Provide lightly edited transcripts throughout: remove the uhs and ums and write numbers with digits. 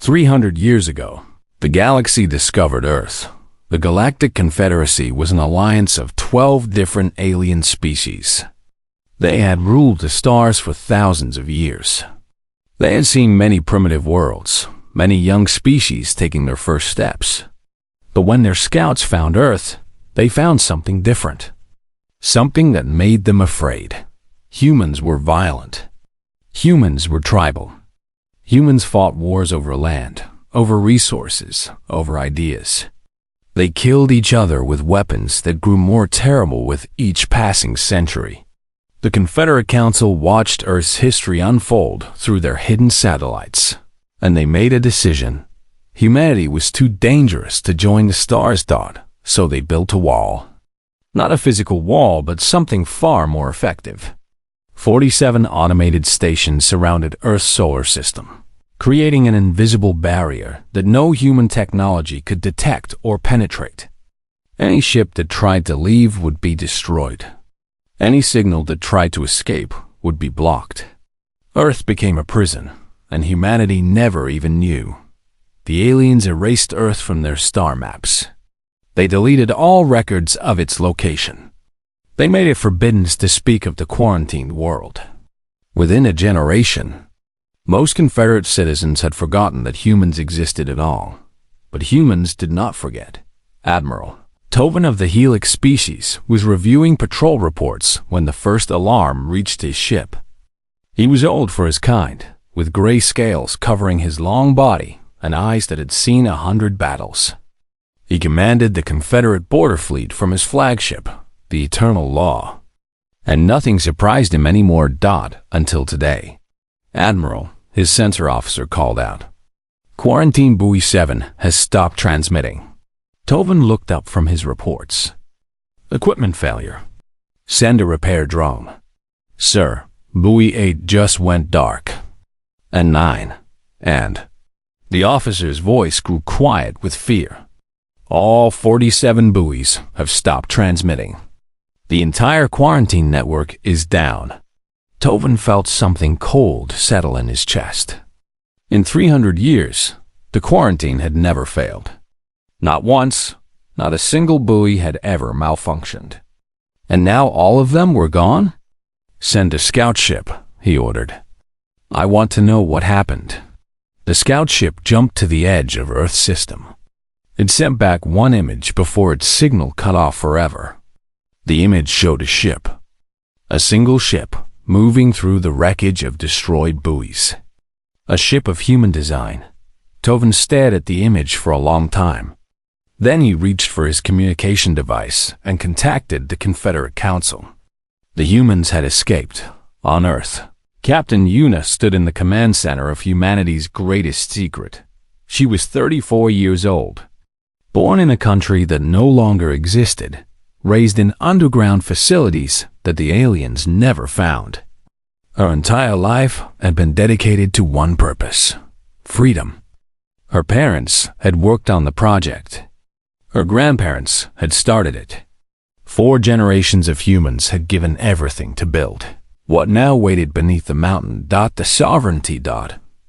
300 years ago, the galaxy discovered Earth. The Galactic Confederacy was an alliance of 12 different alien species. They had ruled the stars for thousands of years. They had seen many primitive worlds, many young species taking their first steps. But when their scouts found Earth, they found something different. Something that made them afraid. Humans were violent. Humans were tribal. Humans fought wars over land, over resources, over ideas. They killed each other with weapons that grew more terrible with each passing century. The Confederate Council watched Earth's history unfold through their hidden satellites, and they made a decision. Humanity was too dangerous to join the stars' thought, so they built a wall. Not a physical wall, but something far more effective. 47 automated stations surrounded Earth's solar system, creating an invisible barrier that no human technology could detect or penetrate. Any ship that tried to leave would be destroyed. Any signal that tried to escape would be blocked. Earth became a prison, and humanity never even knew. The aliens erased Earth from their star maps. They deleted all records of its location. They made it forbidden to speak of the quarantined world. Within a generation, most Confederate citizens had forgotten that humans existed at all. But humans did not forget. Admiral Tovin of the Helix species was reviewing patrol reports when the first alarm reached his ship. He was old for his kind, with gray scales covering his long body and eyes that had seen 100 battles. He commanded the Confederate border fleet from his flagship, the Eternal Law. And nothing surprised him anymore. Until today. Admiral, his sensor officer called out. Quarantine Buoy 7 has stopped transmitting. Tovin looked up from his reports. Equipment failure. Send a repair drone. Sir, Buoy 8 just went dark. And 9. And... The officer's voice grew quiet with fear. All 47 buoys have stopped transmitting. The entire quarantine network is down. Tovin felt something cold settle in his chest. In 300 years, the quarantine had never failed. Not once, not a single buoy had ever malfunctioned. And now all of them were gone? Send a scout ship, he ordered. I want to know what happened. The scout ship jumped to the edge of Earth's system. It sent back one image before its signal cut off forever. The image showed a ship. A single ship moving through the wreckage of destroyed buoys. A ship of human design. Tovin stared at the image for a long time. Then he reached for his communication device and contacted the Confederate Council. The humans had escaped. On Earth, Captain Una stood in the command center of humanity's greatest secret. She was 34 years old. Born in a country that no longer existed, raised in underground facilities that the aliens never found. Her entire life had been dedicated to one purpose: freedom. Her parents had worked on the project. Her grandparents had started it. 4 generations of humans had given everything to build what now waited beneath the mountain. The Sovereignty.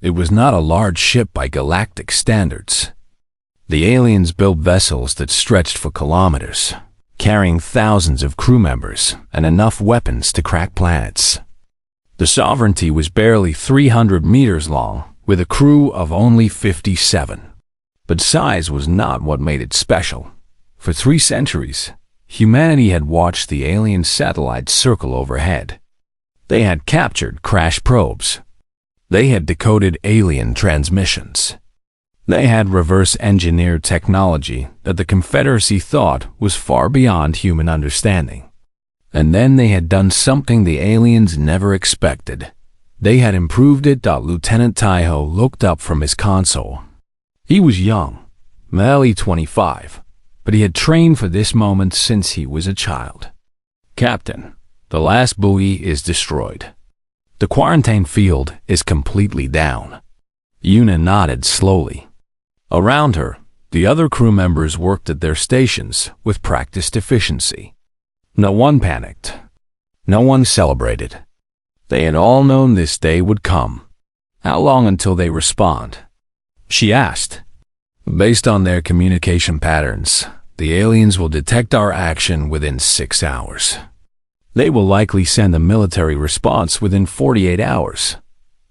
It was not a large ship by galactic standards. The aliens built vessels that stretched for kilometers, carrying thousands of crew members and enough weapons to crack planets. The Sovereignty was barely 300 meters long, with a crew of only 57. But size was not what made it special. For 3 centuries, humanity had watched the alien satellites circle overhead. They had captured crash probes. They had decoded alien transmissions. They had reverse-engineered technology that the Confederacy thought was far beyond human understanding. And then they had done something the aliens never expected. They had improved it. Lieutenant Taiho looked up from his console. He was young, barely 25, but he had trained for this moment since he was a child. Captain, the last buoy is destroyed. The quarantine field is completely down. Una nodded slowly. Around her, the other crew members worked at their stations with practiced efficiency. No one panicked. No one celebrated. They had all known this day would come. How long until they respond? she asked. Based on their communication patterns, the aliens will detect our action within 6 hours. They will likely send a military response within 48 hours.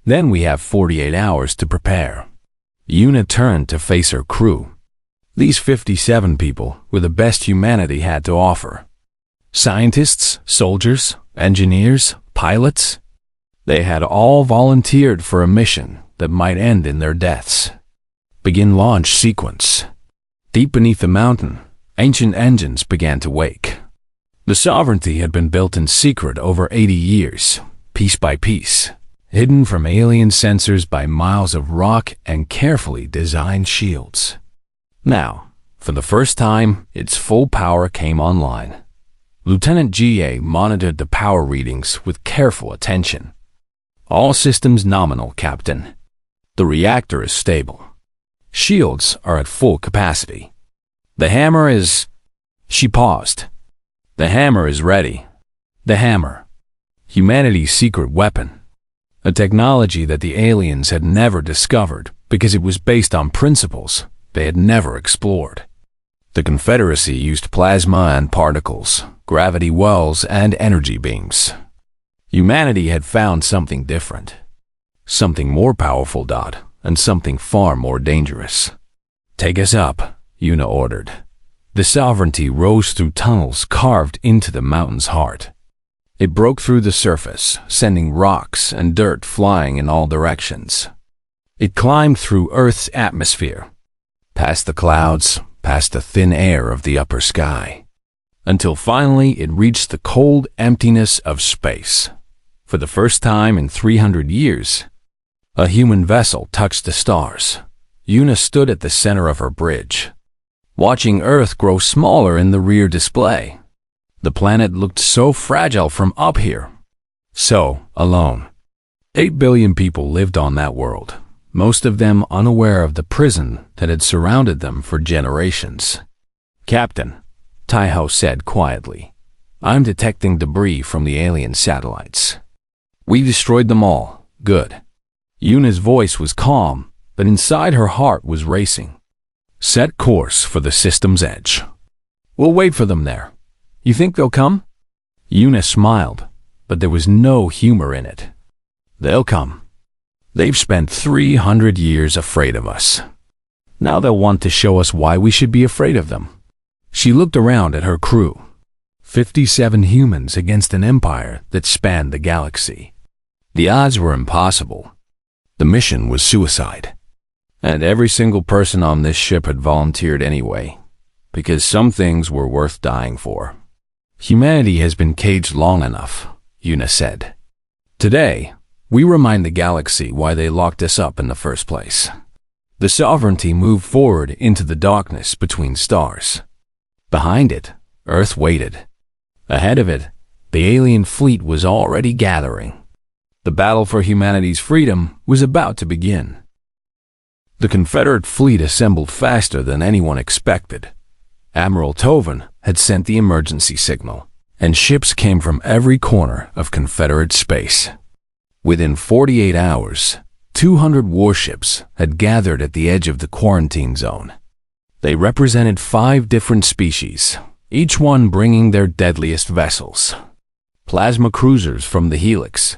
Then we have 48 hours to prepare. Yuna turned to face her crew. These 57 people were the best humanity had to offer. Scientists, soldiers, engineers, pilots. They had all volunteered for a mission that might end in their deaths. Begin launch sequence. Deep beneath the mountain, ancient engines began to wake. The sovereignty had been built in secret over 80 years, piece by piece, hidden from alien sensors by miles of rock and carefully designed shields. Now, for the first time, its full power came online. Lieutenant Ga monitored the power readings with careful attention. All systems nominal, Captain. The reactor is stable. Shields are at full capacity. The hammer is... She paused. The hammer is ready. The hammer. Humanity's secret weapon. A technology that the aliens had never discovered because it was based on principles they had never explored. The Confederacy used plasma and particles, gravity wells, and energy beams. Humanity had found something different. Something more powerful, and something far more dangerous. Take us up, Yuna ordered. The sovereignty rose through tunnels carved into the mountain's heart. It broke through the surface, sending rocks and dirt flying in all directions. It climbed through Earth's atmosphere, past the clouds, past the thin air of the upper sky, until finally it reached the cold emptiness of space. For the first time in 300 years, a human vessel touched the stars. Yuna stood at the center of her bridge, watching Earth grow smaller in the rear display. The planet looked so fragile from up here, so alone. 8 billion people lived on that world, most of them unaware of the prison that had surrounded them for generations. Captain, Taiho said quietly, I'm detecting debris from the alien satellites. We destroyed them all. Good. Yuna's voice was calm, but inside her heart was racing. Set course for the system's edge. We'll wait for them there. You think they'll come? Yuna smiled, but there was no humor in it. They'll come. They've spent 300 years afraid of us. Now they'll want to show us why we should be afraid of them. She looked around at her crew. 57 humans against an empire that spanned the galaxy. The odds were impossible. The mission was suicide. And every single person on this ship had volunteered anyway, because some things were worth dying for. Humanity has been caged long enough, Yuna said. Today, we remind the galaxy why they locked us up in the first place. The sovereignty moved forward into the darkness between stars. Behind it, Earth waited. Ahead of it, the alien fleet was already gathering. The battle for humanity's freedom was about to begin. The Confederate fleet assembled faster than anyone expected. Admiral Toven had sent the emergency signal, and ships came from every corner of Confederate space. Within 48 hours, 200 warships had gathered at the edge of the quarantine zone. They represented 5 different species, each one bringing their deadliest vessels. Plasma cruisers from the Helix,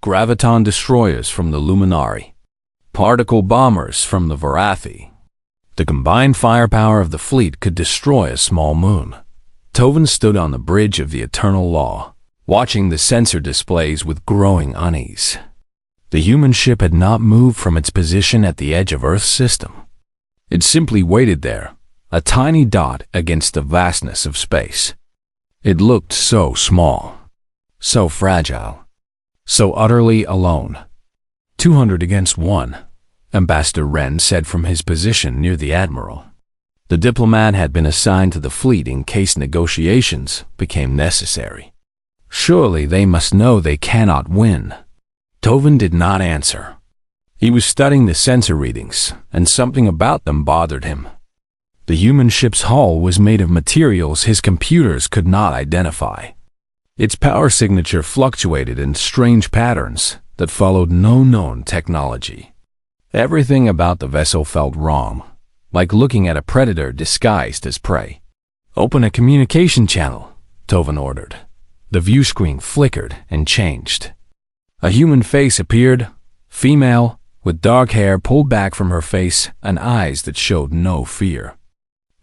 graviton destroyers from the Luminari, particle bombers from the Varathi. The combined firepower of the fleet could destroy a small moon. Toven stood on the bridge of the Eternal Law, watching the sensor displays with growing unease. The human ship had not moved from its position at the edge of Earth's system. It simply waited there, a tiny dot against the vastness of space. It looked so small, so fragile, so utterly alone. 200 against 1, Ambassador Wren said from his position near the Admiral. The diplomat had been assigned to the fleet in case negotiations became necessary. Surely they must know they cannot win. Toven did not answer. He was studying the sensor readings, and something about them bothered him. The human ship's hull was made of materials his computers could not identify. Its power signature fluctuated in strange patterns that followed no known technology. Everything about the vessel felt wrong, like looking at a predator disguised as prey. "Open a communication channel," Tovan ordered. The view screen flickered and changed. A human face appeared, female, with dark hair pulled back from her face and eyes that showed no fear.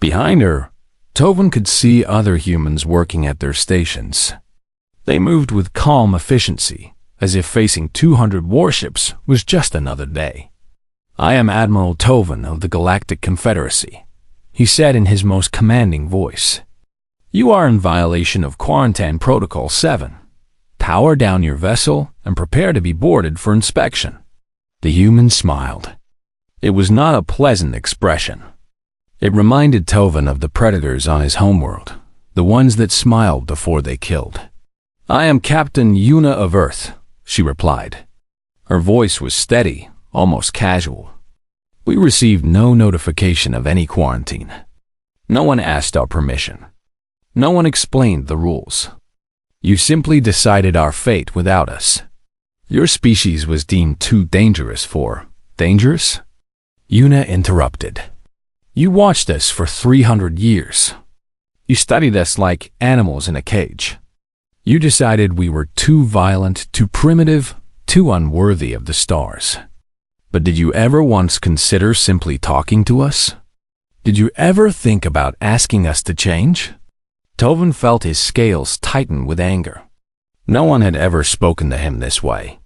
Behind her, Tovan could see other humans working at their stations. They moved with calm efficiency, as if facing 200 warships was just another day. "I am Admiral Tovan of the Galactic Confederacy," he said in his most commanding voice. "You are in violation of Quarantine Protocol 7. Power down your vessel and prepare to be boarded for inspection." The human smiled. It was not a pleasant expression. It reminded Tovan of the predators on his homeworld, the ones that smiled before they killed. "I am Captain Una of Earth," she replied. Her voice was steady, almost casual. "We received no notification of any quarantine. No one asked our permission. No one explained the rules. You simply decided our fate without us. Your species was deemed too dangerous for..." "Dangerous?" Una interrupted. "You watched us for 300 years. You studied us like animals in a cage. You decided we were too violent, too primitive, too unworthy of the stars. But did you ever once consider simply talking to us? Did you ever think about asking us to change?" Tovan felt his scales tighten with anger. No one had ever spoken to him this way.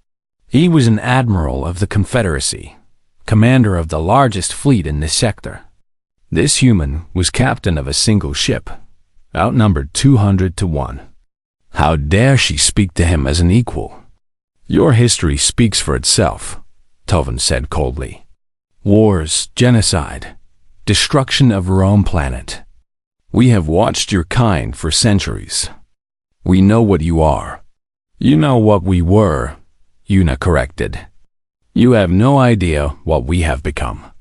He was an admiral of the Confederacy, commander of the largest fleet in this sector. This human was captain of a single ship, outnumbered 200 to 1. How dare she speak to him as an equal? "Your history speaks for itself," Tovan said coldly. "Wars, genocide, destruction of our own planet. We have watched your kind for centuries. We know what you are. You know what we were," Una corrected. "You have no idea what we have become."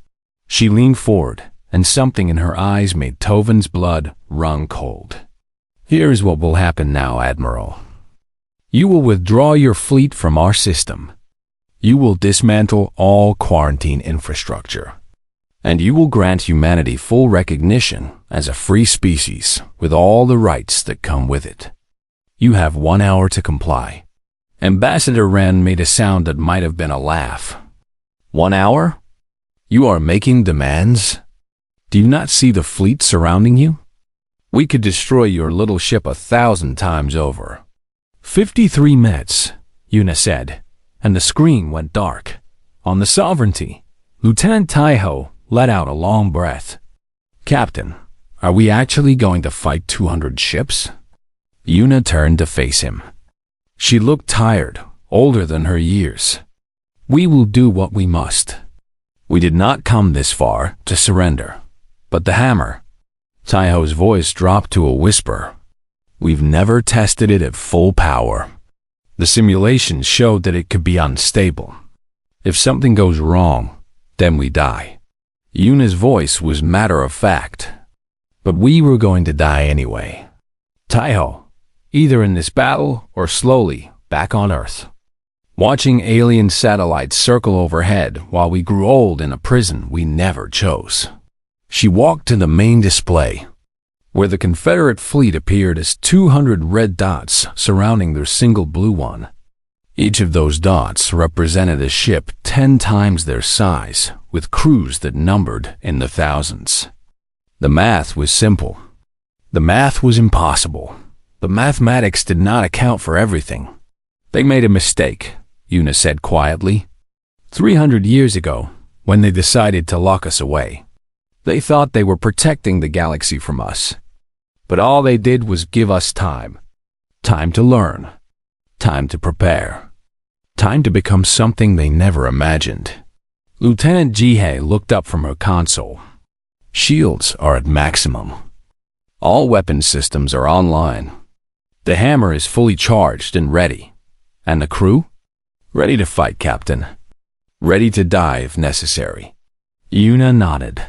She leaned forward, and something in her eyes made Tovan's blood run cold. "Here's what will happen now, Admiral. You will withdraw your fleet from our system. You will dismantle all quarantine infrastructure. And you will grant humanity full recognition as a free species with all the rights that come with it. You have 1 hour to comply." Ambassador Wren made a sound that might have been a laugh. "1 hour? You are making demands? Do you not see the fleet surrounding you? We could destroy your little ship 1,000 times over." 53 minutes, Una said, and the screen went dark. On the Sovereignty, Lieutenant Taiho let out a long breath. "Captain, are we actually going to fight 200 ships?" Una turned to face him. She looked tired, older than her years. "We will do what we must. We did not come this far to surrender. But the hammer..." Taiho's voice dropped to a whisper. "We've never tested it at full power. The simulations showed that it could be unstable. If something goes wrong, then we die." Una's voice was matter-of-fact. "But we were going to die anyway. Taiho, either in this battle or slowly back on Earth. Watching alien satellites circle overhead while we grew old in a prison we never chose." She walked to the main display, where the Confederate fleet appeared as 200 red dots surrounding their single blue one. Each of those dots represented a ship 10 times their size, with crews that numbered in the thousands. The math was simple. The math was impossible. The mathematics did not account for everything. "They made a mistake," Una said quietly. 300 years ago, when they decided to lock us away. They thought they were protecting the galaxy from us. But all they did was give us time. Time to learn. Time to prepare. Time to become something they never imagined." Lieutenant Jihei looked up from her console. "Shields are at maximum. All weapon systems are online. The hammer is fully charged and ready. And the crew? Ready to fight, Captain. Ready to die if necessary." Una nodded.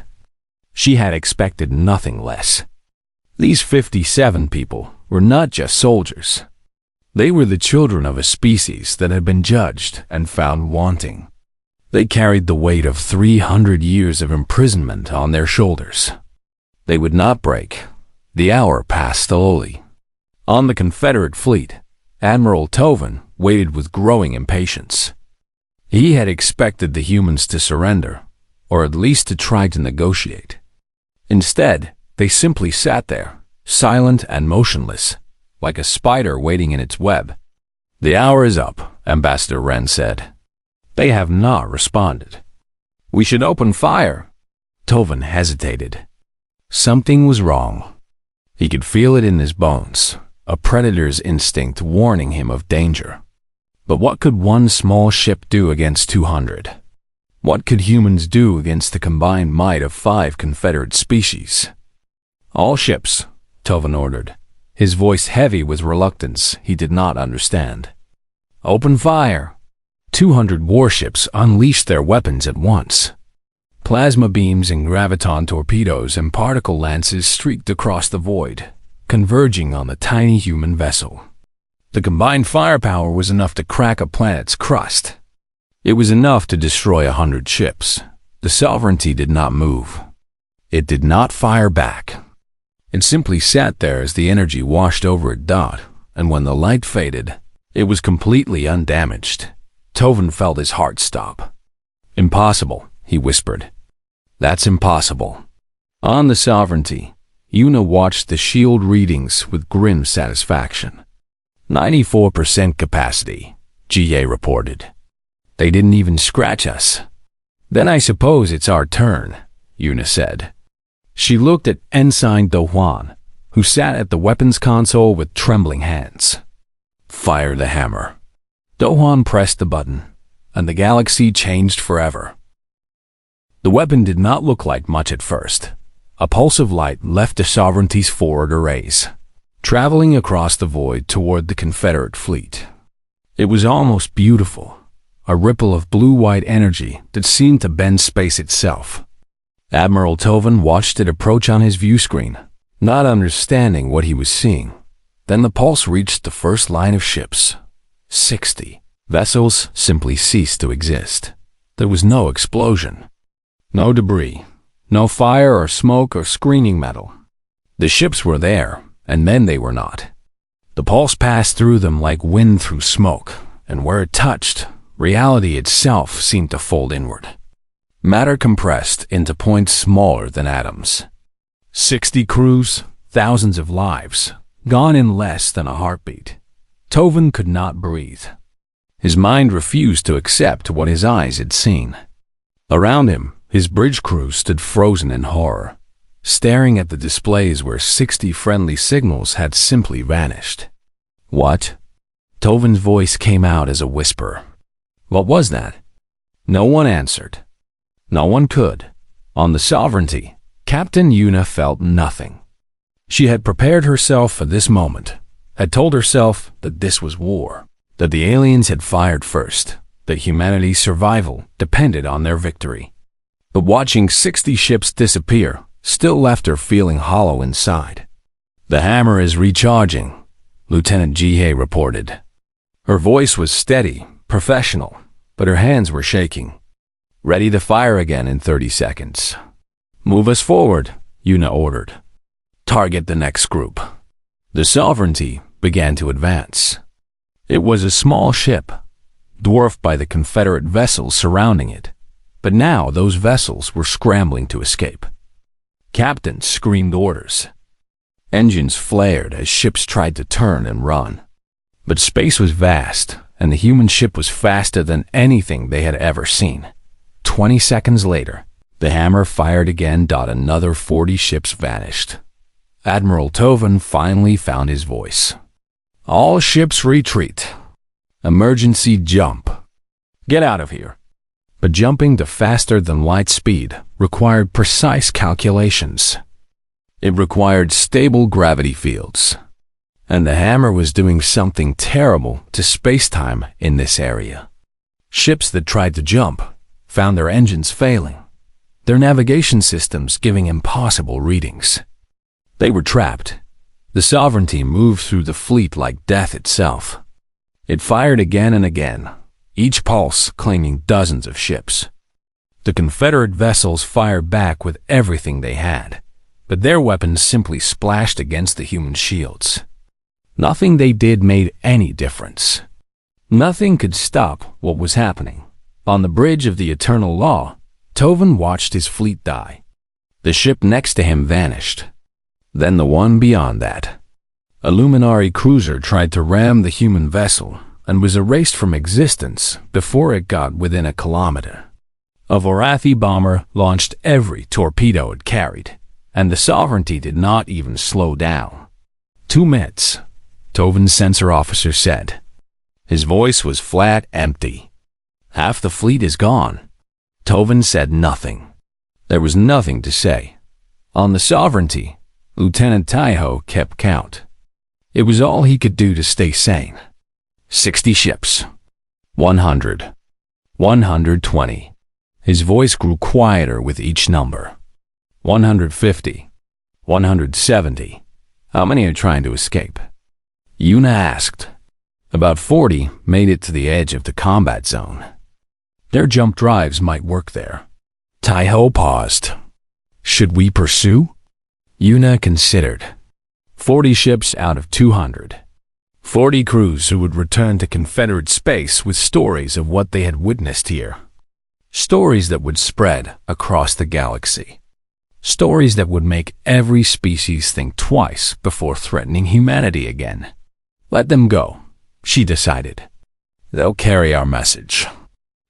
She had expected nothing less. These 57 people were not just soldiers. They were the children of a species that had been judged and found wanting. They carried the weight of 300 years of imprisonment on their shoulders. They would not break. The hour passed slowly. On the Confederate fleet, Admiral Tovin waited with growing impatience. He had expected the humans to surrender, or at least to try to negotiate. Instead, they simply sat there, silent and motionless, like a spider waiting in its web. "The hour is up," Ambassador Wren said. "They have not responded. We should open fire." Tovin hesitated. Something was wrong. He could feel it in his bones, a predator's instinct warning him of danger. But what could one small ship do against 200? What could humans do against the combined might of 5 Confederate species? "All ships," Tovin ordered, his voice heavy with reluctance he did not understand. "Open fire." 200 warships unleashed their weapons at once. Plasma beams and graviton torpedoes and particle lances streaked across the void, converging on the tiny human vessel. The combined firepower was enough to crack a planet's crust. It was enough to destroy 100 ships. The Sovereignty did not move. It did not fire back. It simply sat there as the energy washed over it, and when the light faded, it was completely undamaged. Tovin felt his heart stop. "Impossible," he whispered. "That's impossible." On the Sovereignty, Una watched the shield readings with grim satisfaction. 94% capacity, GA reported. "They didn't even scratch us." "Then I suppose it's our turn," Una said. She looked at Ensign Do Hwan, who sat at the weapons console with trembling hands. "Fire the hammer." Do Hwan pressed the button, and the galaxy changed forever. The weapon did not look like much at first. A pulse of light left the Sovereignty's forward arrays, traveling across the void toward the Confederate fleet. It was almost beautiful, a ripple of blue-white energy that seemed to bend space itself. Admiral Tovin watched it approach on his view screen, not understanding what he was seeing. Then the pulse reached the first line of ships. 60. Vessels simply ceased to exist. There was no explosion, no debris, no fire or smoke or screening metal. The ships were there, and then they were not. The pulse passed through them like wind through smoke, and where it touched, reality itself seemed to fold inward. Matter compressed into points smaller than atoms. 60 crews, thousands of lives, gone in less than a heartbeat. Tovin could not breathe. His mind refused to accept what his eyes had seen. Around him, his bridge crew stood frozen in horror, staring at the displays where 60 friendly signals had simply vanished. "What?" Tovin's voice came out as a whisper. "What was that?" No one answered. No one could. On the Sovereignty, Captain Una felt nothing. She had prepared herself for this moment, had told herself that this was war, that the aliens had fired first, that humanity's survival depended on their victory. But watching 60 ships disappear still left her feeling hollow inside. "The hammer is recharging," Lieutenant Jihei reported. Her voice was steady, professional, but her hands were shaking. "Ready to fire again in 30 seconds. "Move us forward," Una ordered. "Target the next group." The Sovereignty began to advance. It was a small ship, dwarfed by the Confederate vessels surrounding it, but now those vessels were scrambling to escape. Captains screamed orders. Engines flared as ships tried to turn and run. But space was vast, and the human ship was faster than anything they had ever seen. 20 seconds later, the hammer fired again. Another 40 ships vanished. Admiral Tovin finally found his voice. "All ships retreat. Emergency jump. Get out of here." But jumping to faster than light speed required precise calculations. It required stable gravity fields. And the hammer was doing something terrible to space-time in this area. Ships that tried to jump found their engines failing, their navigation systems giving impossible readings. They were trapped. The Sovereignty moved through the fleet like death itself. It fired again and again, each pulse claiming dozens of ships. The Confederate vessels fired back with everything they had, but their weapons simply splashed against the human shields. Nothing they did made any difference. Nothing could stop what was happening. On the bridge of the Eternal Law, Tovan watched his fleet die. The ship next to him vanished. Then the one beyond that. A Luminary cruiser tried to ram the human vessel and was erased from existence before it got within a kilometer. A Vorathi bomber launched every torpedo it carried, and the Sovereignty did not even slow down. 2 minutes, Tovan's sensor officer said. His voice was flat empty. Half the fleet is gone. Tovan said nothing. There was nothing to say. On the Sovereignty, Lieutenant Taiho kept count. It was all he could do to stay sane. 60 ships. 100. 120. His voice grew quieter with each number. 150. 170. How many are trying to escape? Yuna asked. About 40 made it to the edge of the combat zone. Their jump drives might work there. Taiho paused. Should we pursue? Yuna considered. 40 ships out of 200. 40 crews who would return to Confederate space with stories of what they had witnessed here. Stories that would spread across the galaxy. Stories that would make every species think twice before threatening humanity again. Let them go, she decided. They'll carry our message.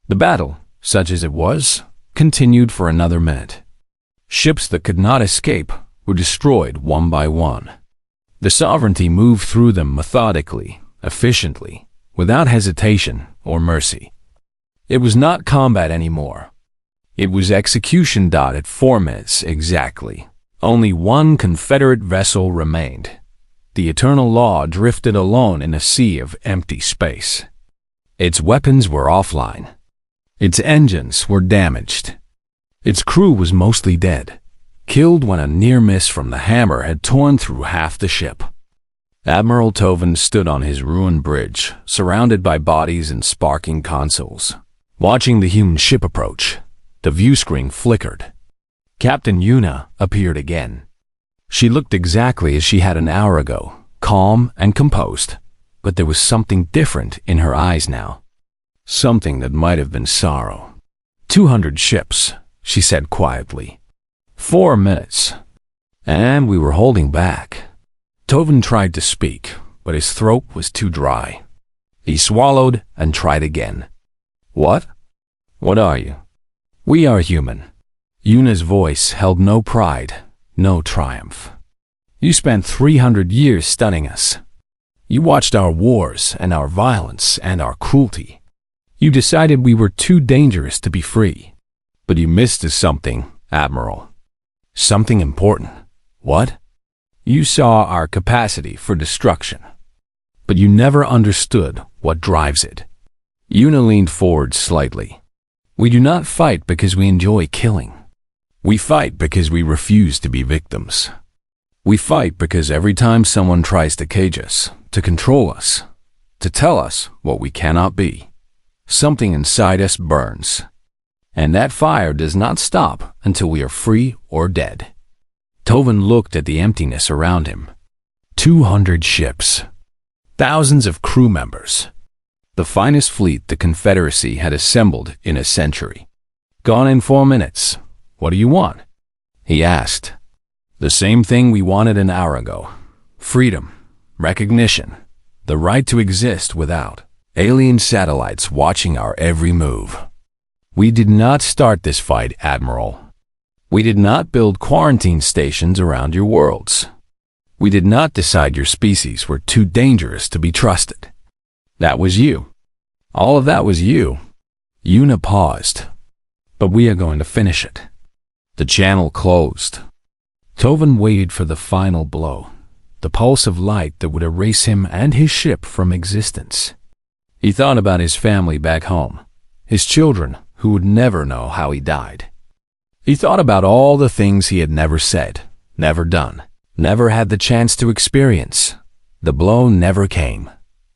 The battle, such as it was, continued for another minute. Ships that could not escape were destroyed one by one. The Sovereignty moved through them methodically, efficiently, without hesitation or mercy. It was not combat anymore. It was execution. At 4 minutes exactly, only one Confederate vessel remained. The Eternal Law drifted alone in a sea of empty space. Its weapons were offline. Its engines were damaged. Its crew was mostly dead, killed when a near miss from the hammer had torn through half the ship. Admiral Tovan stood on his ruined bridge, surrounded by bodies and sparking consoles. Watching the human ship approach, the view screen flickered. Captain Yuna appeared again. She looked exactly as she had an hour ago, calm and composed, but there was something different in her eyes now. Something that might have been sorrow. 200 ships, she said quietly. 4 minutes. And we were holding back. Tovan tried to speak, but his throat was too dry. He swallowed and tried again. What? What are you? We are human. Yuna's voice held no pride, no triumph. You spent 300 years stunning us. You watched our wars and our violence and our cruelty. You decided we were too dangerous to be free. But you missed something, Admiral. Something important. What? You saw our capacity for destruction. But you never understood what drives it. Yuna leaned forward slightly. We do not fight because we enjoy killing. We fight because we refuse to be victims. We fight because every time someone tries to cage us, to control us, to tell us what we cannot be, something inside us burns. And that fire does not stop until we are free or dead. Tovan looked at the emptiness around him. 200 ships. Thousands of crew members. The finest fleet the Confederacy had assembled in a century. Gone in 4 minutes. What do you want? He asked. The same thing we wanted an hour ago. Freedom, recognition, the right to exist without alien satellites watching our every move. We did not start this fight, Admiral. We did not build quarantine stations around your worlds. We did not decide your species were too dangerous to be trusted. That was you. All of that was you. Yuna paused. But we are going to finish it. The channel closed. Tovan waited for the final blow, the pulse of light that would erase him and his ship from existence. He thought about his family back home, his children who would never know how he died. He thought about all the things he had never said, never done, never had the chance to experience. The blow never came.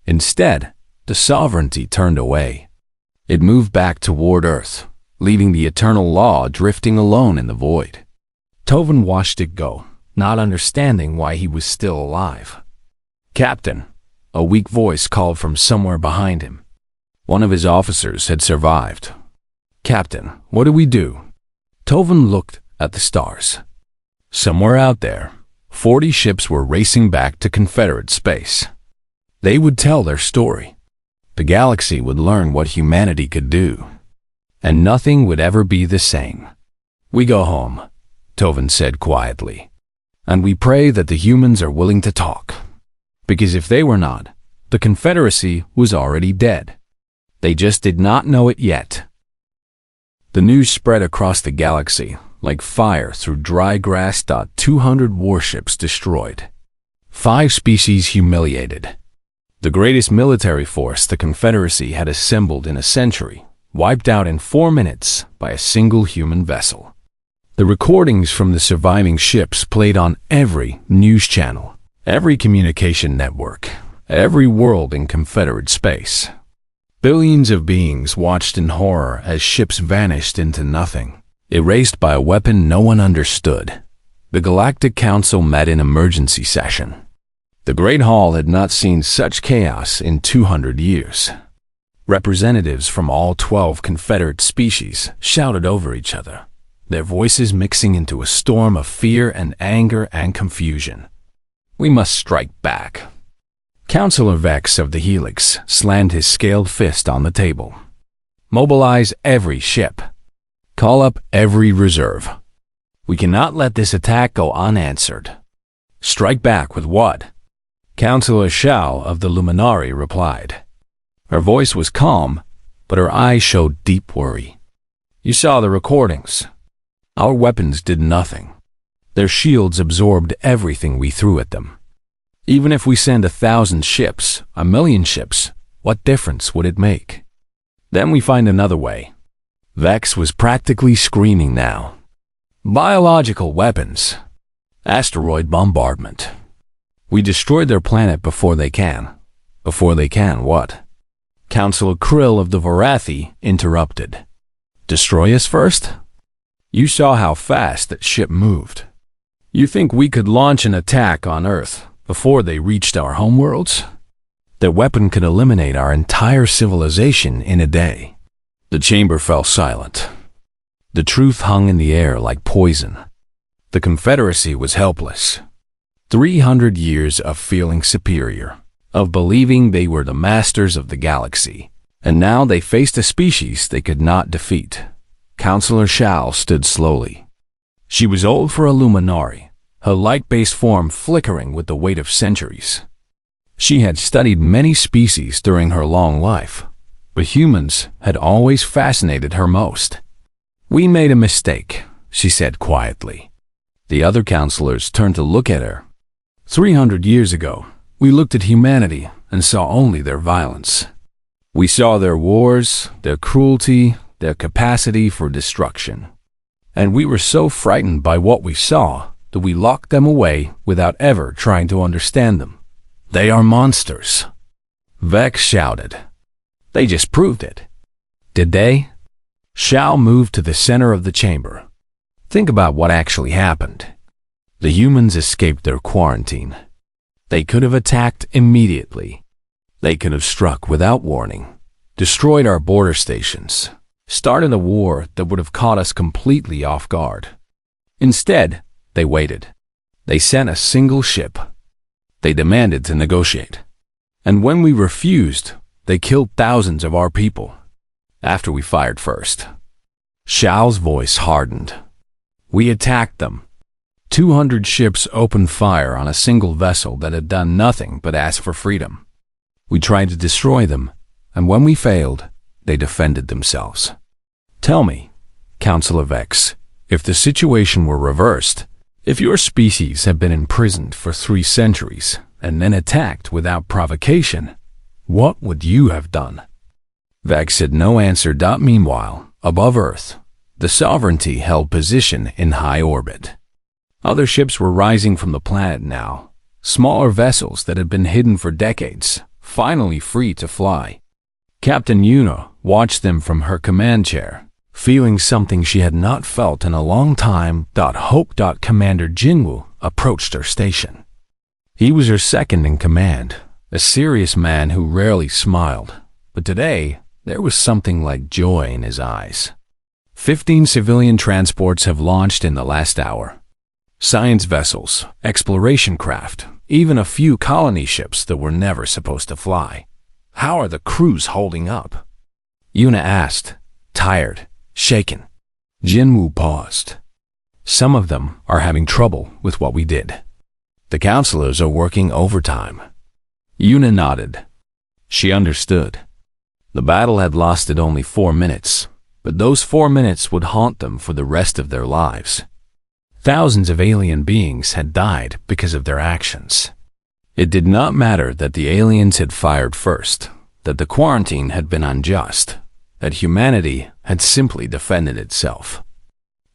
Instead, the Sovereignty turned away. It moved back toward Earth, leaving the eternal law drifting alone in the void. Tovan watched it go, not understanding why he was still alive. "Captain," a weak voice called from somewhere behind him. One of his officers had survived. "Captain, what do we do?" Tovan looked at the stars. Somewhere out there, 40 ships were racing back to Confederate space. They would tell their story. The galaxy would learn what humanity could do. And nothing would ever be the same. "We go home," Tovan said quietly. "And we pray that the humans are willing to talk. Because if they were not, the Confederacy was already dead. They just did not know it yet." The news spread across the galaxy like fire through dry grass. 200 warships destroyed. 5 species humiliated. The greatest military force the Confederacy had assembled in a century, wiped out in 4 minutes by a single human vessel. The recordings from the surviving ships played on every news channel, every communication network, every world in Confederate space. Billions of beings watched in horror as ships vanished into nothing, erased by a weapon no one understood. The Galactic Council met in emergency session. The Great Hall had not seen such chaos in 200 years. Representatives from all 12 Confederate species shouted over each other, their voices mixing into a storm of fear and anger and confusion. "We must strike back." Counselor Vex of the Helix slammed his scaled fist on the table. "Mobilize every ship. Call up every reserve. We cannot let this attack go unanswered." "Strike back with what?" Counselor Shao of the Luminari replied. Her voice was calm, but her eyes showed deep worry. "You saw the recordings. Our weapons did nothing. Their shields absorbed everything we threw at them. Even if we send 1,000 ships, 1,000,000 ships, what difference would it make? Then we find another way." Vex was practically screaming now. "Biological weapons. Asteroid bombardment. We destroyed their planet before they can." "Before they can what?" Counselor Krill of the Varathi interrupted. "Destroy us first? You saw how fast that ship moved. You think we could launch an attack on Earth before they reached our homeworlds? Their weapon could eliminate our entire civilization in a day." The chamber fell silent. The truth hung in the air like poison. The Confederacy was helpless. 300 years of feeling superior, of believing they were the masters of the galaxy, and now they faced a species they could not defeat. Counselor Shao stood slowly. She was old for a Luminari, her light-based form flickering with the weight of centuries. She had studied many species during her long life, but humans had always fascinated her most. "We made a mistake," she said quietly. The other counselors turned to look at her. 300 years ago, we looked at humanity and saw only their violence. We saw their wars, their cruelty, their capacity for destruction. And we were so frightened by what we saw that we locked them away without ever trying to understand them. They are monsters." Vex shouted. "They just proved it." "Did they?" Shao moved to the center of the chamber. "Think about what actually happened. The humans escaped their quarantine. They could have attacked immediately. They could have struck without warning, destroyed our border stations, started a war that would have caught us completely off guard. Instead, they waited. They sent a single ship. They demanded to negotiate. And when we refused, they killed thousands of our people. After we fired first." Shao's voice hardened. "We attacked them. 200 ships opened fire on a single vessel that had done nothing but ask for freedom. We tried to destroy them, and when we failed, they defended themselves. Tell me, Counselor Vex, if the situation were reversed, if your species had been imprisoned for 3 centuries and then attacked without provocation, what would you have done?" Vex had no answer. Meanwhile, above Earth, the Sovereignty held position in high orbit. Other ships were rising from the planet now, smaller vessels that had been hidden for decades, finally free to fly. Captain Yuna watched them from her command chair, feeling something she had not felt in a long time. Hope. Commander Jinwoo approached her station. He was her second in command, a serious man who rarely smiled, but today there was something like joy in his eyes. 15 civilian transports have launched in the last hour. Science vessels, exploration craft, even a few colony ships that were never supposed to fly. How are the crews holding up? Yuna asked, tired, shaken. Jinwoo paused. Some of them are having trouble with what we did. The counselors are working overtime. Yuna nodded. She understood. The battle had lasted only 4 minutes, but those 4 minutes would haunt them for the rest of their lives. Thousands of alien beings had died because of their actions. It did not matter that the aliens had fired first, that the quarantine had been unjust, that humanity had simply defended itself.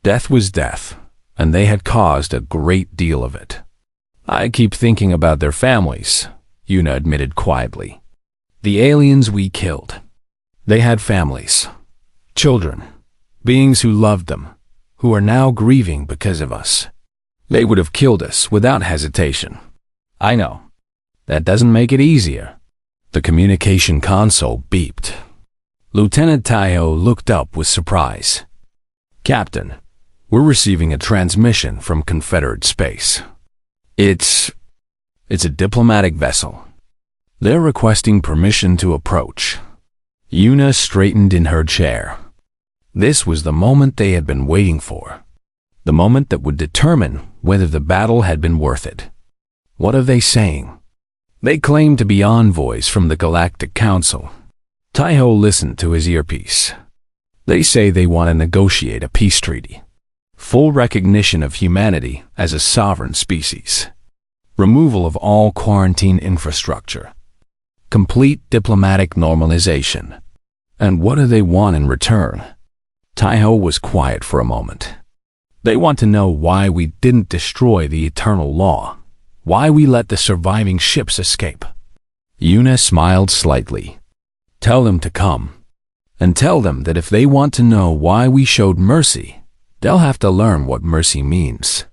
Death was death, and they had caused a great deal of it. I keep thinking about their families, Yuna admitted quietly. The aliens we killed. They had families, children, beings who loved them, who are now grieving because of us. They would have killed us without hesitation. I know. That doesn't make it easier. The communication console beeped. Lieutenant Taiho looked up with surprise. Captain, we're receiving a transmission from Confederate space. It's a diplomatic vessel. They're requesting permission to approach. Yuna straightened in her chair. This was the moment they had been waiting for. The moment that would determine whether the battle had been worth it. What are they saying? They claim to be envoys from the Galactic Council. Taiho listened to his earpiece. They say they want to negotiate a peace treaty. Full recognition of humanity as a sovereign species. Removal of all quarantine infrastructure. Complete diplomatic normalization. And what do they want in return? Taiho was quiet for a moment. They want to know why we didn't destroy the eternal law. Why we let the surviving ships escape. Yuna smiled slightly. Tell them to come. And tell them that if they want to know why we showed mercy, they'll have to learn what mercy means.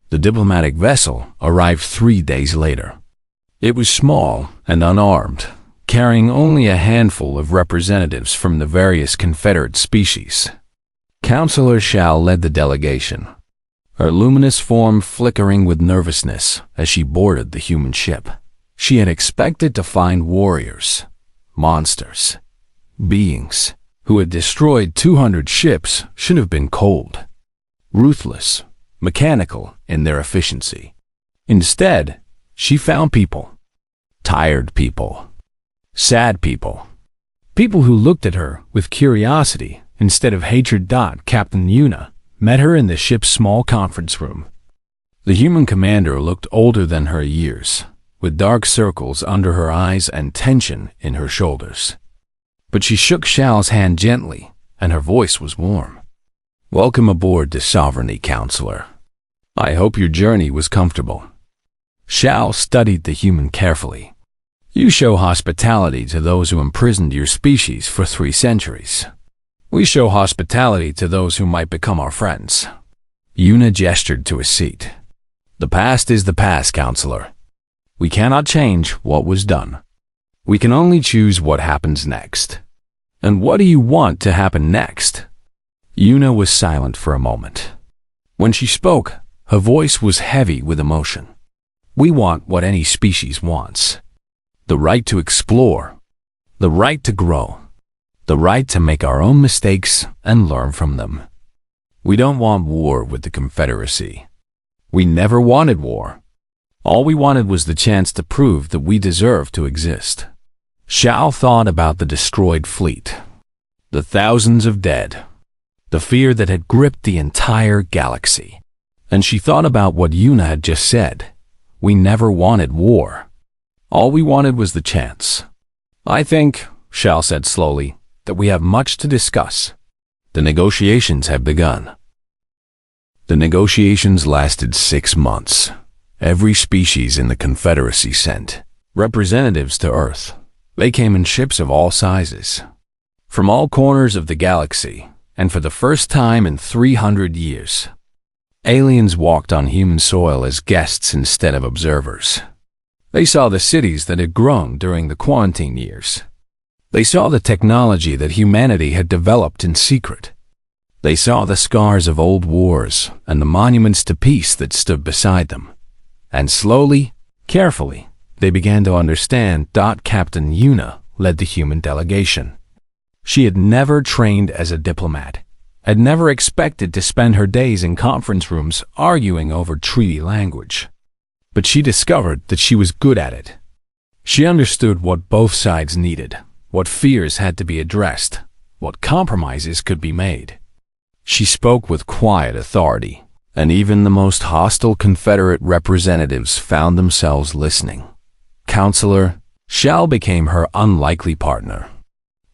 The diplomatic vessel arrived 3 days later. It was small and unarmed, carrying only a handful of representatives from the various Confederate species. Counselor Shao led the delegation, her luminous form flickering with nervousness as she boarded the human ship. She had expected to find warriors, monsters, beings who had destroyed 200 ships should have been cold, ruthless, mechanical in their efficiency. Instead, she found people. Tired people. Sad people. People who looked at her with curiosity instead of hatred. Captain Yuna met her in the ship's small conference room. The human commander looked older than her years, with dark circles under her eyes and tension in her shoulders. But she shook Shao's hand gently, and her voice was warm. Welcome aboard the Sovereignty, Counselor. I hope your journey was comfortable. Shao studied the human carefully. You show hospitality to those who imprisoned your species for 3 centuries. We show hospitality to those who might become our friends. Yuna gestured to a seat. The past is the past, Counselor. We cannot change what was done. We can only choose what happens next. And what do you want to happen next? Yuna was silent for a moment. When she spoke, her voice was heavy with emotion. We want what any species wants. The right to explore. The right to grow. The right to make our own mistakes and learn from them. We don't want war with the Confederacy. We never wanted war. All we wanted was the chance to prove that we deserve to exist. Shao thought about the destroyed fleet, the thousands of dead, the fear that had gripped the entire galaxy. And she thought about what Yuna had just said. We never wanted war. All we wanted was the chance. I think, Shao said slowly, that we have much to discuss. The negotiations have begun. The negotiations lasted 6 months. Every species in the Confederacy sent representatives to Earth. They came in ships of all sizes. from all corners of the galaxy, and for the first time in 300 years, aliens walked on human soil as guests instead of observers. They saw the cities that had grown during the quarantine years. They saw the technology that humanity had developed in secret. They saw the scars of old wars and the monuments to peace that stood beside them. And slowly, carefully, they began to understand. Captain Yuna led the human delegation. She had never trained as a diplomat, had never expected to spend her days in conference rooms arguing over treaty language. But she discovered that she was good at it. She understood what both sides needed, what fears had to be addressed, what compromises could be made. She spoke with quiet authority, and even the most hostile Confederate representatives found themselves listening. Counselor Shal became her unlikely partner.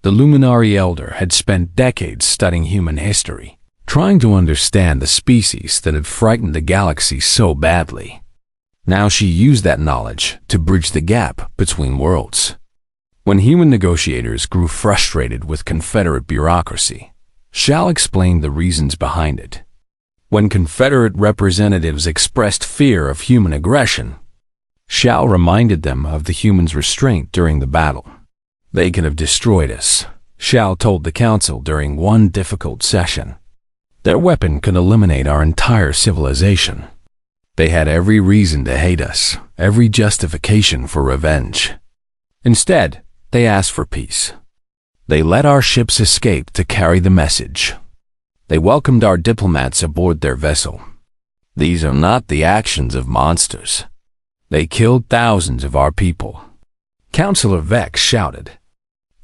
The Luminary Elder had spent decades studying human history, trying to understand the species that had frightened the galaxy so badly. Now she used that knowledge to bridge the gap between worlds. When human negotiators grew frustrated with Confederate bureaucracy, Shal explained the reasons behind it. When Confederate representatives expressed fear of human aggression, Shal reminded them of the humans' restraint during the battle. They could have destroyed us, Shal told the council during one difficult session. Their weapon could eliminate our entire civilization. They had every reason to hate us, every justification for revenge. Instead, they asked for peace. They let our ships escape to carry the message. They welcomed our diplomats aboard their vessel. These are not the actions of monsters. They killed thousands of our people. Councilor Vex shouted.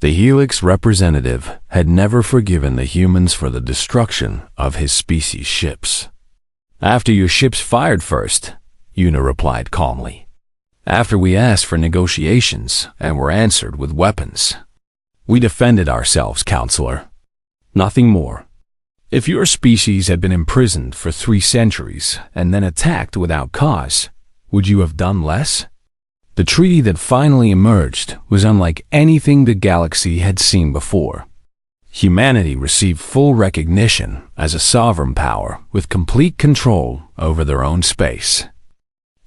The Helix representative had never forgiven the humans for the destruction of his species' ships. After your ships fired first, Yuna replied calmly. After we asked for negotiations and were answered with weapons. We defended ourselves, Counselor. Nothing more. If your species had been imprisoned for 3 centuries and then attacked without cause, would you have done less? The treaty that finally emerged was unlike anything the galaxy had seen before. Humanity received full recognition as a sovereign power with complete control over their own space.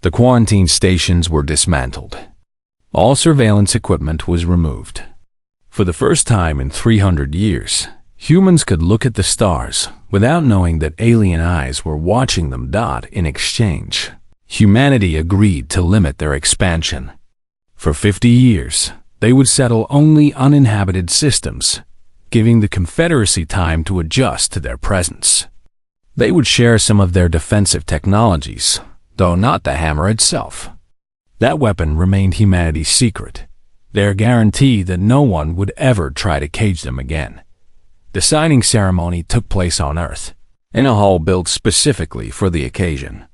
The quarantine stations were dismantled. All surveillance equipment was removed. For the first time in 300 years, humans could look at the stars without knowing that alien eyes were watching them. In exchange, humanity agreed to limit their expansion. For 50 years, they would settle only uninhabited systems, giving the Confederacy time to adjust to their presence. They would share some of their defensive technologies, though not the hammer itself. That weapon remained humanity's secret, their guarantee that no one would ever try to cage them again. The signing ceremony took place on Earth, in a hall built specifically for the occasion.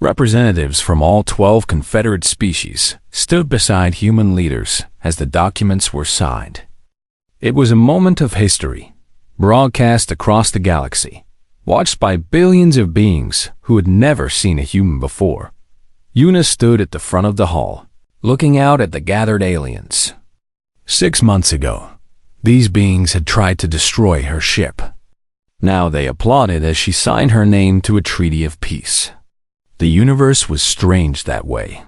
Representatives from all 12 Confederate species stood beside human leaders as the documents were signed. It was a moment of history, broadcast across the galaxy, watched by billions of beings who had never seen a human before. Yuna stood at the front of the hall, looking out at the gathered aliens. 6 months ago, these beings had tried to destroy her ship. Now they applauded as she signed her name to a treaty of peace. The universe was strange that way.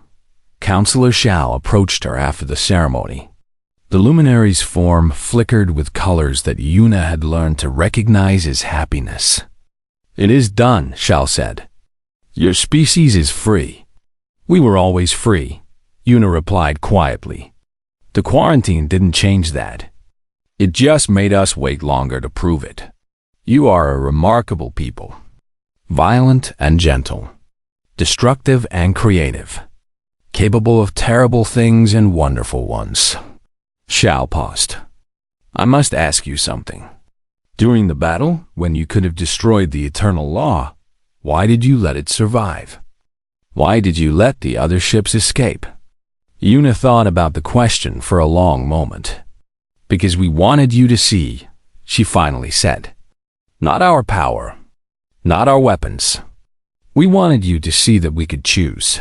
Counselor Shal approached her after the ceremony. The luminary's form flickered with colors that Yuna had learned to recognize as happiness. It is done, Shal said. Your species is free. We were always free, Yuna replied quietly. The quarantine didn't change that. It just made us wait longer to prove it. You are a remarkable people. Violent and gentle. Destructive and creative. Capable of terrible things and wonderful ones. Shal paused. I must ask you something. During the battle, when you could have destroyed the eternal law, why did you let it survive? Why did you let the other ships escape? Yuna thought about the question for a long moment. Because we wanted you to see, she finally said. Not our power, not our weapons. We wanted you to see that we could choose.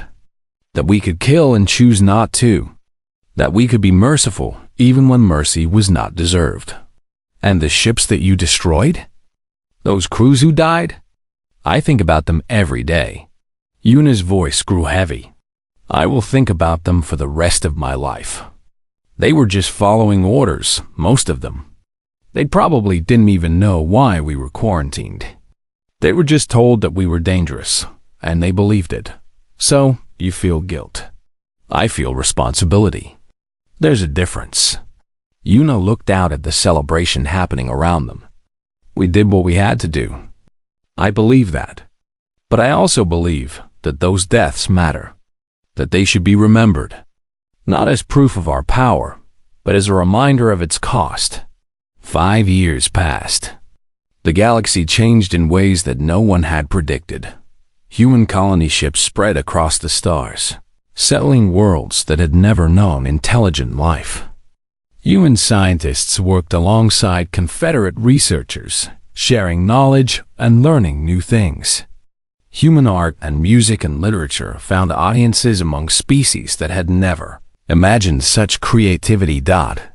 That we could kill and choose not to. That we could be merciful even when mercy was not deserved. And the ships that you destroyed? Those crews who died? I think about them every day. Yuna's voice grew heavy. I will think about them for the rest of my life. They were just following orders, most of them. They probably didn't even know why we were quarantined. They were just told that we were dangerous, and they believed it. So, you feel guilt. I feel responsibility. There's a difference. Yuna looked out at the celebration happening around them. We did what we had to do. I believe that. But I also believe that those deaths matter. That they should be remembered. Not as proof of our power, but as a reminder of its cost. 5 years passed. The galaxy changed in ways that no one had predicted. Human colony ships spread across the stars, settling worlds that had never known intelligent life. Human scientists worked alongside Confederate researchers, sharing knowledge and learning new things. Human art and music and literature found audiences among species that had never imagined such creativity.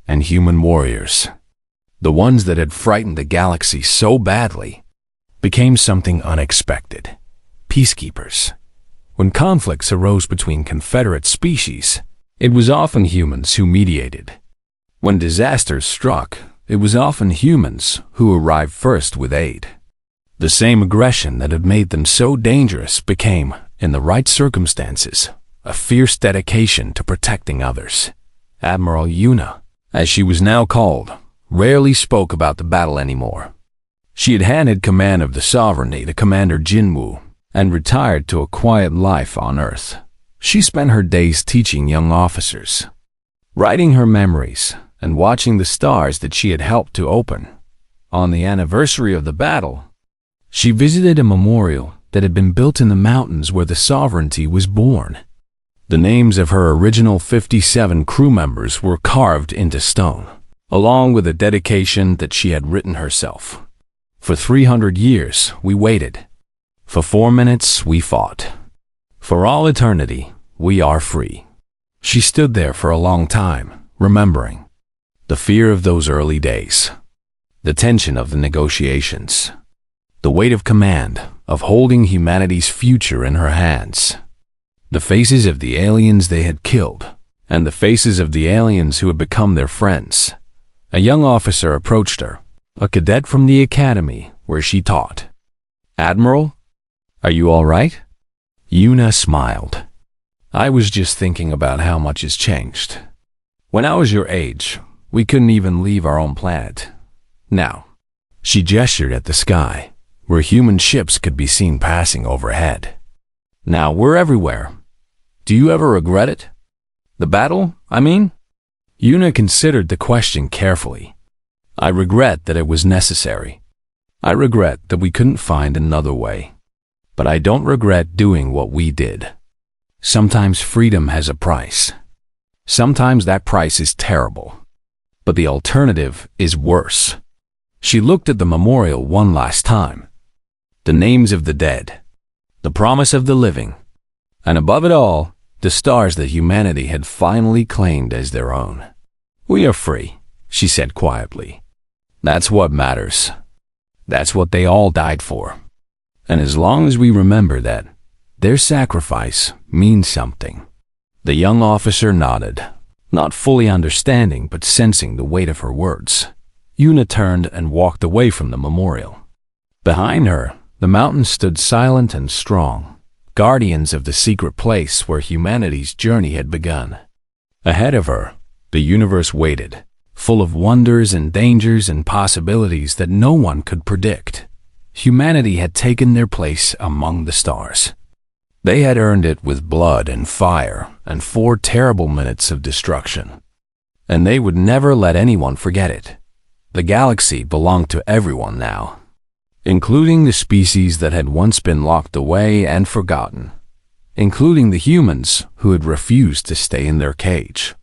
And human warriors, the ones that had frightened the galaxy so badly, became something unexpected. Peacekeepers. When conflicts arose between Confederate species, it was often humans who mediated. When disasters struck, it was often humans who arrived first with aid. The same aggression that had made them so dangerous became, in the right circumstances, a fierce dedication to protecting others. Admiral Yuna, as she was now called, rarely spoke about the battle anymore. She had handed command of the sovereignty to Commander Jinwoo and retired to a quiet life on Earth. She spent her days teaching young officers, writing her memories, and watching the stars that she had helped to open. On the anniversary of the battle, she visited a memorial that had been built in the mountains where the sovereignty was born. The names of her original 57 crew members were carved into stone, along with a dedication that she had written herself. For 300 years, we waited. For 4 minutes, we fought. For all eternity, we are free. She stood there for a long time, remembering the fear of those early days, the tension of the negotiations, the weight of command, of holding humanity's future in her hands, the faces of the aliens they had killed, and the faces of the aliens who had become their friends. A young officer approached her, a cadet from the academy where she taught. "Admiral, are you all right?" Yuna smiled. "I was just thinking about how much has changed. When I was your age, we couldn't even leave our own planet. Now," she gestured at the sky, where human ships could be seen passing overhead. "Now we're everywhere. Do you ever regret it? The battle, I mean?" Yuna considered the question carefully. "I regret that it was necessary. I regret that we couldn't find another way. But I don't regret doing what we did. Sometimes freedom has a price. Sometimes that price is terrible. But the alternative is worse." She looked at the memorial one last time. The names of the dead, the promise of the living, and above it all, the stars that humanity had finally claimed as their own. "We are free," she said quietly. "That's what matters. That's what they all died for. And as long as we remember that, their sacrifice means something." The young officer nodded, not fully understanding but sensing the weight of her words. Yuna turned and walked away from the memorial. Behind her, the mountains stood silent and strong, guardians of the secret place where humanity's journey had begun. Ahead of her, the universe waited, full of wonders and dangers and possibilities that no one could predict. Humanity had taken their place among the stars. They had earned it with blood and fire and 4 terrible minutes of destruction. And they would never let anyone forget it. The galaxy belonged to everyone now, including the species that had once been locked away and forgotten, including the humans who had refused to stay in their cage.